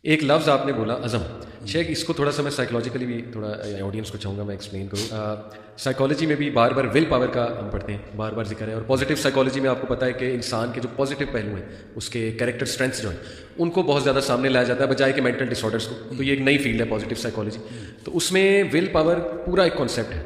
ایک لفظ آپ نے بولا عزم. شیخ اس کو تھوڑا سا میں سائیکولوجیکلی بھی تھوڑا آڈینس کو چاہوں گا میں ایکسپلین کروں. سائیکالوجی میں بھی بار بار ول پاور کا ہم پڑھتے ہیں, بار بار ذکر ہے, اور پازیٹیو سائیکالوجی میں آپ کو پتہ ہے کہ انسان کے جو پازیٹیو پہلو ہیں اس کے کیریکٹر اسٹرینتھس جو ہیں ان کو بہت زیادہ سامنے لایا جاتا ہے بجائے کہ مینٹل ڈس آرڈرس کو. تو یہ ایک نئی فیلڈ ہے پازیٹیو سائیکالوجی. تو اس میں ول پاور پورا ایک کانسیپٹ ہے,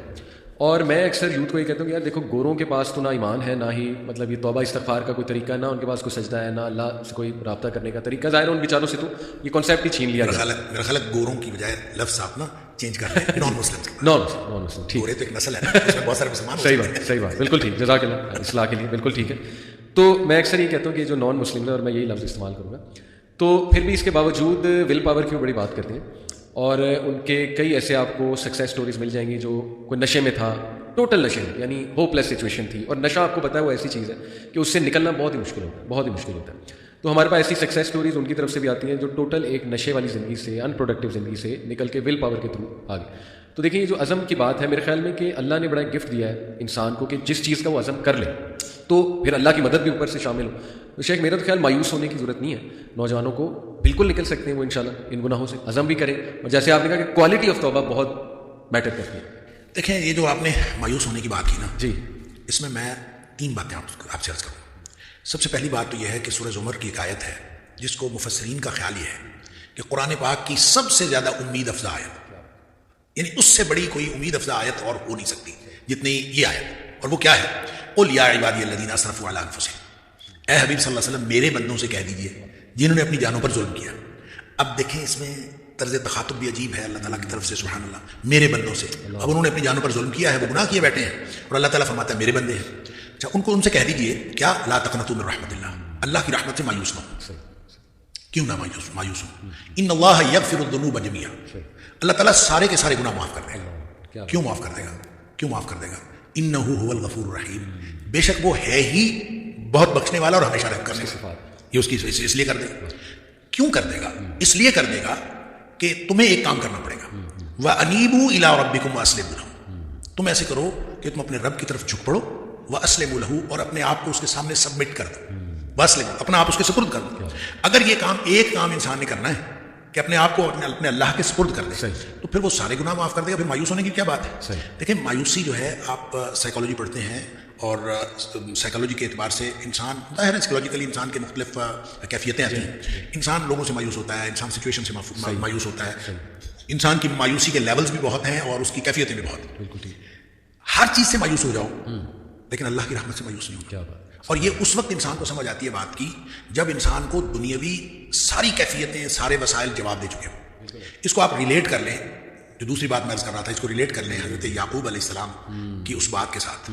اور میں اکثر یوتھ کو یہ کہتا ہوں کہ یار دیکھو گوروں کے پاس تو نہ ایمان ہے, نہ ہی مطلب یہ توبہ استغفار کا کوئی طریقہ ہے, نہ ان کے پاس کوئی سجدہ ہے, نہ اللہ سے کوئی رابطہ کرنے کا طریقہ. ظاہر ہے ان بیچاروں سے تو یہ کانسیپٹ ہی چھین لیا گیا. میرا خیال ہے گوروں کی بجائے لفظ آپ نا چینج کر لیں نان مسلم. نان مسلم ٹھیک, گورے تو ایک نسل ہے نا, اس میں بہت سارے مسلمان. صحیح بات بالکل ٹھیک, جزاک اللہ اصلاح کے لیے بالکل ٹھیک ہے. تو میں اکثر یہ کہتا ہوں کہ جو نان مسلم ہے, اور میں یہی لفظ استعمال کروں گا, تو پھر بھی اس کے باوجود ول پاور کی بڑی بات کرتے ہیں, اور ان کے کئی ایسے آپ کو سکسیس سٹوریز مل جائیں گی جو کوئی نشے میں تھا, ٹوٹل نشے میں, یعنی ہوپ لیس سچویشن تھی, اور نشہ آپ کو پتہ ہے وہ ایسی چیز ہے کہ اس سے نکلنا بہت ہی مشکل ہوتا ہے. تو ہمارے پاس ایسی سکسیس سٹوریز ان کی طرف سے بھی آتی ہیں جو ٹوٹل ایک نشے والی زندگی سے, ان پروڈکٹیو زندگی سے نکل کے ول پاور کے تھرو آ گئے. تو دیکھیں یہ جو عزم کی بات ہے, میرے خیال میں کہ اللہ نے بڑا ایک گفٹ دیا ہے انسان کو کہ جس چیز کا وہ عزم کر لے تو پھر اللہ کی مدد بھی اوپر سے شامل ہو. تو شیخ میرا تو خیال مایوس ہونے کی ضرورت نہیں ہے, نوجوانوں کو بالکل نکل سکتے ہیں وہ انشاءاللہ ان گناہوں سے, عزم بھی کریں, اور جیسے آپ نے کہا کہ کوالٹی آف توبہ بہت میٹر کرتی ہے. دیکھیں یہ جو آپ نے مایوس ہونے کی بات کی نا جی, اس میں 3 باتیں آپ سے عرض کروں. سب سے پہلی بات تو یہ ہے کہ سورہ زمر کی ایک آیت ہے جس کو مفسرین کا خیال یہ ہے کہ قرآن پاک کی سب سے زیادہ امید افزا آیت, یعنی اس سے بڑی کوئی امید افزا آیت اور ہو نہیں سکتی جتنی یہ آیت. اور وہ کیا ہے؟ قل یا عبادی الذین اسرفوا علی انفسہم, اے حبیب صلی اللہ علیہ وسلم میرے بندوں سے کہہ دیجئے جنہوں نے اپنی جانوں پر ظلم کیا. اب دیکھیں اس میں طرز تخاطب بھی عجیب ہے اللہ تعالیٰ کی طرف سے, سبحان اللہ, میرے بندوں سے. اب انہوں نے اپنی جانوں پر ظلم کیا ہے, وہ گناہ کیے بیٹھے ہیں, اور اللہ تعالیٰ فرماتا ہے میرے بندے ہیں. اچھا ان سے کہہ دیجئے کیا لا تقنطوا من رحمت اللہ, اللہ کی رحمت سے مایوس نہ ہو. کیوں نہ مایوس ہو؟ ان اللہ یغفر الذنوب جميعا, اللہ تعالیٰ سارے کے سارے گناہ معاف کر دے گا. کیوں معاف کر دے گا؟ انہ هو الغفور الرحیم, بے شک وہ ہے ہی بہت بخشنے والا اور ہمیشہ رحم کرنے والا. یہ اس کی اس لیے کر دے گا. کیوں کر دے گا؟ اس لیے کر دے گا کہ تمہیں ایک کام کرنا پڑے گا, وَأَنِيبُوا إِلَىٰ رَبِّكُمْ وَأَسْلِمُوا لَهُ, تم ایسے کرو کہ تم اپنے رب کی طرف جھک پڑو, وَأَسْلِمُوا لَهُ, اور اپنے آپ کو اس کے سامنے سبمٹ کر دو, وَأَسْلِمُوا, اپنا آپ اس کے سپرد کر دو. اگر یہ کام ایک کام انسان نے کرنا ہے کہ اپنے آپ کو اپنے اللہ کے سپرد کر دے, تو پھر وہ سارے گناہ معاف کر دے گا. پھر مایوس ہونے کی کیا بات ہے؟ دیکھیں مایوسی جو ہے, آپ سائیکالوجی پڑھتے ہیں, اور سائیکالوجی کے اعتبار سے انسان ظاہر ہے سائیکالوجیکلی انسان کے مختلف کیفیتیں آتی ہیں. انسان لوگوں سے مایوس ہوتا ہے, انسان سچویشن سے مایوس ہوتا ہے, انسان کی مایوسی کے لیولز بھی بہت ہیں اور اس کی کیفیتیں بھی بہت. ہر چیز سے مایوس ہو جاؤ لیکن اللہ کی رحمت سے مایوس نہیں ہوتا. اور یہ اس وقت انسان کو سمجھ آتی ہے بات کی جب انسان کو دنیاوی ساری کیفیتیں, سارے وسائل جواب دے چکے ہوں. اس کو آپ ریلیٹ کر لیں, جو دوسری بات میں عرض کر رہا تھا, اس کو ریلیٹ کر لیں حضرت یعقوب علیہ السلام کی اس بات کے ساتھ.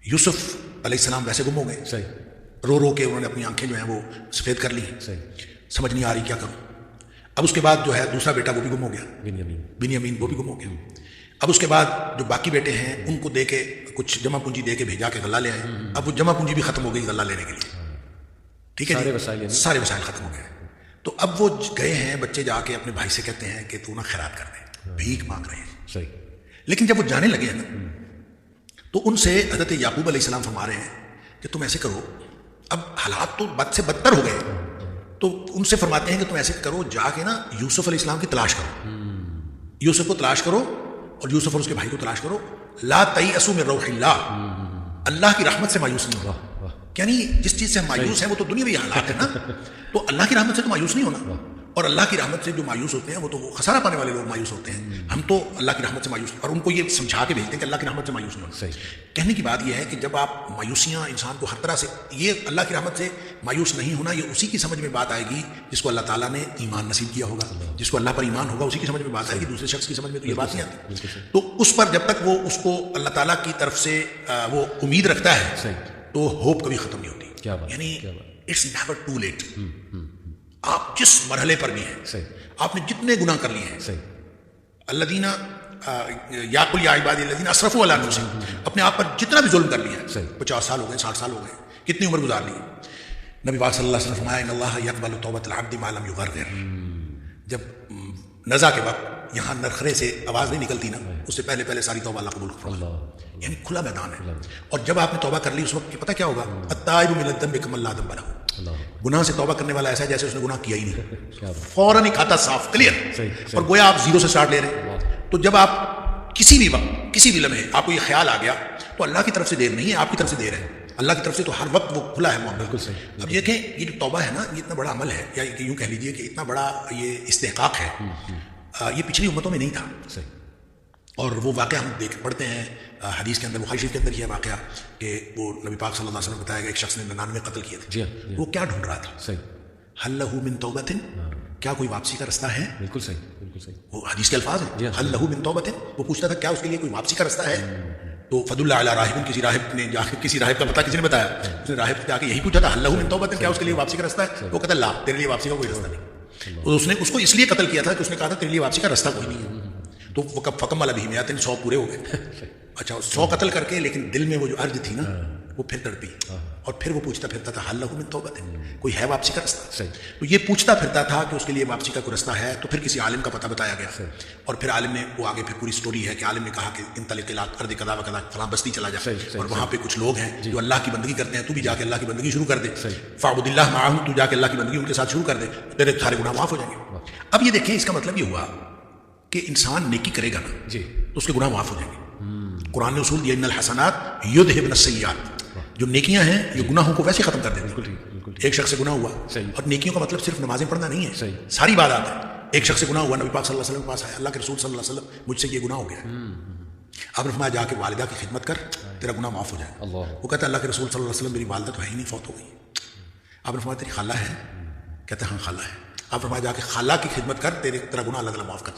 یوسف علیہ السلام ویسے گم ہو گئے, رو کے انہوں نے اپنی آنکھیں جو ہیں وہ سفید کر لی, سمجھ نہیں آ رہی کیا کروں. اب اس کے بعد جو ہے دوسرا بیٹا وہ بھی گم ہو گیا, بنیامین, وہ بھی گم ہو گیا. اب اس کے بعد جو باقی بیٹے ہیں ان کو دے کے کچھ جمع پونجی دے کے بھیجا کے غلہ لے آئے. اب وہ جمع پونجی بھی ختم ہو گئی غلہ لینے کے لیے, ٹھیک ہے, سارے وسائل ختم ہو گئے. تو اب وہ گئے ہیں بچے, جا کے اپنے بھائی سے کہتے ہیں کہ تو نہ خیرات کر دے, بھیک مانگ رہے ہیں. لیکن جب وہ جانے لگے ہیں نا, تو ان سے حضرت یعقوب علیہ السلام فرما رہے ہیں کہ تم ایسے کرو, اب حالات تو بد سے بدتر ہو گئے, تو ان سے فرماتے ہیں کہ تم ایسے کرو, جا کے نا یوسف علیہ السلام کی تلاش کرو, یوسف کو تلاش کرو, اور یوسف اور اس کے بھائی کو تلاش کرو. لا تیأسوا من روح اللہ, اللہ کی رحمت سے مایوس نہیں ہونا. یعنی جس چیز سے ہم مایوس ہیں وہ تو دنیاوی حالات ہے نا, تو اللہ کی رحمت سے تو مایوس نہیں ہونا. اور اللہ کی رحمت سے جو مایوس ہوتے ہیں وہ تو خسارہ پانے والے لوگ مایوس ہوتے ہیں. ہم تو اللہ کی رحمت سے مایوس, اور ان کو یہ سمجھا کے بھیجتے ہیں کہ اللہ کی رحمت سے مایوس نہیں ہونا. کہنے کی بات یہ ہے کہ جب آپ مایوسیاں انسان کو ہر طرح سے, یہ اللہ کی رحمت سے مایوس نہیں ہونا, یہ اسی کی سمجھ میں بات آئے گی جس کو اللہ تعالیٰ نے ایمان نصیب کیا ہوگا, جس کو اللہ پر ایمان ہوگا اسی کی سمجھ میں بات آئے گی. دوسرے شخص کی سمجھ میں تو یہ بات نہیں آتی. تو اس پر جب تک وہ اس کو اللہ تعالیٰ کی طرف سے وہ امید رکھتا ہے تو ہوپ کبھی ختم نہیں ہوتی. یعنی اٹس نیور ٹو لیٹ. آپ جس مرحلے پر بھی ہیں, آپ نے جتنے گناہ کر لیے ہیں, الذین یعقوب یا عبادی الذین اسرفوا علی انفسہم, اپنے آپ پر جتنا بھی ظلم کر لیا ہے, 50 سال ہو گئے, 60 سال ہو گئے, کتنی عمر گزار لی, نبی پاک صلی اللہ علیہ وسلم فرمایا ان اللہ یقبل توبۃ العبد ما لم یغرغر. جب نزع کے وقت یہاں نرخرے سے آواز نہیں نکلتی نا، اس سے پہلے پہلے ساری توبہ اللہ قبول کرتا ہے، یعنی کھلا میدان ہے. اور جب آپ نے توبہ کر لی اس وقت پتہ کیا ہوگا، التائب من الذنب کمن لا ذنب لہ. گناہ سے توبہ کرنے والا ایسا ہے جیسے اس نے گناہ کیا ہی نہیں، فوراً ہی کھاتا صاف کلیئر، اور گویا آپ زیرو سے سٹارٹ لے رہے ہیں. تو جب آپ کسی بھی وقت کسی بھی لمحے آپ کو یہ خیال آ گیا تو اللہ کی طرف سے دیر نہیں ہے، آپ کی طرف سے دیر ہے. اللہ کی طرف سے تو ہر وقت وہ کھلا ہے معاملہ. بالکل صحیح. اب یہ کہ یہ جو توبہ ہے نا، یہ اتنا بڑا عمل ہے، یا یوں کہہ لیجیے کہ اتنا بڑا یہ استحقاق ہے، یہ پچھلی امتوں میں نہیں تھا. صحیح. اور وہ واقعہ ہم پڑھتے ہیں حدیث کے اندر، بخاری شریف کے اندر یہ واقعہ کہ وہ نبی پاک صلی اللہ علیہ وسلم نے بتایا کہ ایک شخص نے 99 قتل کیے تھے. جی ہاں. وہ کیا ڈھونڈ رہا تھا؟ صحیح. حل لہ من توبۃ، کیا کوئی واپسی کا رستہ ہے؟ بالکل صحیح. بالکل صحیح. وہ حدیث کے الفاظ ہیں، حل لہ من توبۃ. وہ پوچھتا تھا کیا اس کے لیے کوئی واپسی کا رستہ ہے؟ تو فد اللہ علی راہب، کسی راہب نے جا کے، کسی راہب کا پتہ کسی نے بتایا، اس نے راہب جا کے یہی پوچھا تھا حل لہ من توبۃ، کیا اس کے لیے واپسی کا رستہ ہے؟ وہ کہتا لا، تیرے لیے واپسی کا کوئی رستہ نہیں. اور اس نے اس کو اس لیے قتل کیا تھا کہ اس نے کہا تھا تیرے لیے واپسی کا رستہ کوئی نہیں ہے. تو وہ فکم والا بھی 100 پورے ہو گئے. اچھا 100 قتل کر کے، لیکن دل میں وہ جو ارج تھی نا وہ پھر تڑپی، اور پھر وہ پوچھتا پھرتا تھا حل لہ من توبۃ، کوئی ہے واپسی کا رستہ؟ تو یہ پوچھتا پھرتا تھا کہ اس کے لیے واپسی کا کوئی رستہ ہے. تو پھر کسی عالم کا پتہ بتایا گیا، اور پھر عالم نے وہ آگے پھر پوری سٹوری ہے کہ عالم نے کہا کہ انطلق الی ارض کذا و کذا، فلاں بستی چلا جا، اور وہاں پہ کچھ لوگ ہیں جو اللہ کی بندگی کرتے ہیں، تو بھی جا کے اللہ کی بندگی شروع کر دے. فاعبد اللہ معہم، تو جا کے اللہ کی بندگی ان کے ساتھ شروع کر دے، تیرے سارے گناہ معاف ہو جائیں گے. اب یہ دیکھیں، اس کا مطلب یہ ہوا کہ انسان نیکی کرے گا نا جی تو اس کے گناہ معاف ہو جائیں گے. قرآن نے اصول دیا ان الحسنات یذھبن السیئات، جو نیکیاں ہیں یہ گناہوں کو ویسے ختم کر دیتی ہیں. ایک شخص سے گناہ ہوا، اور نیکیوں کا مطلب صرف نمازیں پڑھنا نہیں ہے، ساری بات آتا ہے. ایک شخص سے گناہ ہوا، نبی پاک صلی اللہ علیہ وسلم کے پاس آیا، اللہ کے رسول صلی اللہ علیہ وسلم مجھ سے یہ گناہ ہو گیا ہے. آپ نے فرمایا جا کے والدہ کی خدمت کر، تیرا گناہ معاف ہو جائے. وہ کہتا ہے اللہ کے رسول صلی اللہ علیہ وسلم میری والدہ تو ہے ہی نہیں، فوت ہو گئی. آپ نے فرمایا تیری خالہ ہے؟ کہتا ہے ہاں خالہ ہے. آپ نے فرمایا جا کے خالہ کی خدمت کر، تیرا گناہ اللہ تعالیٰ معاف کر.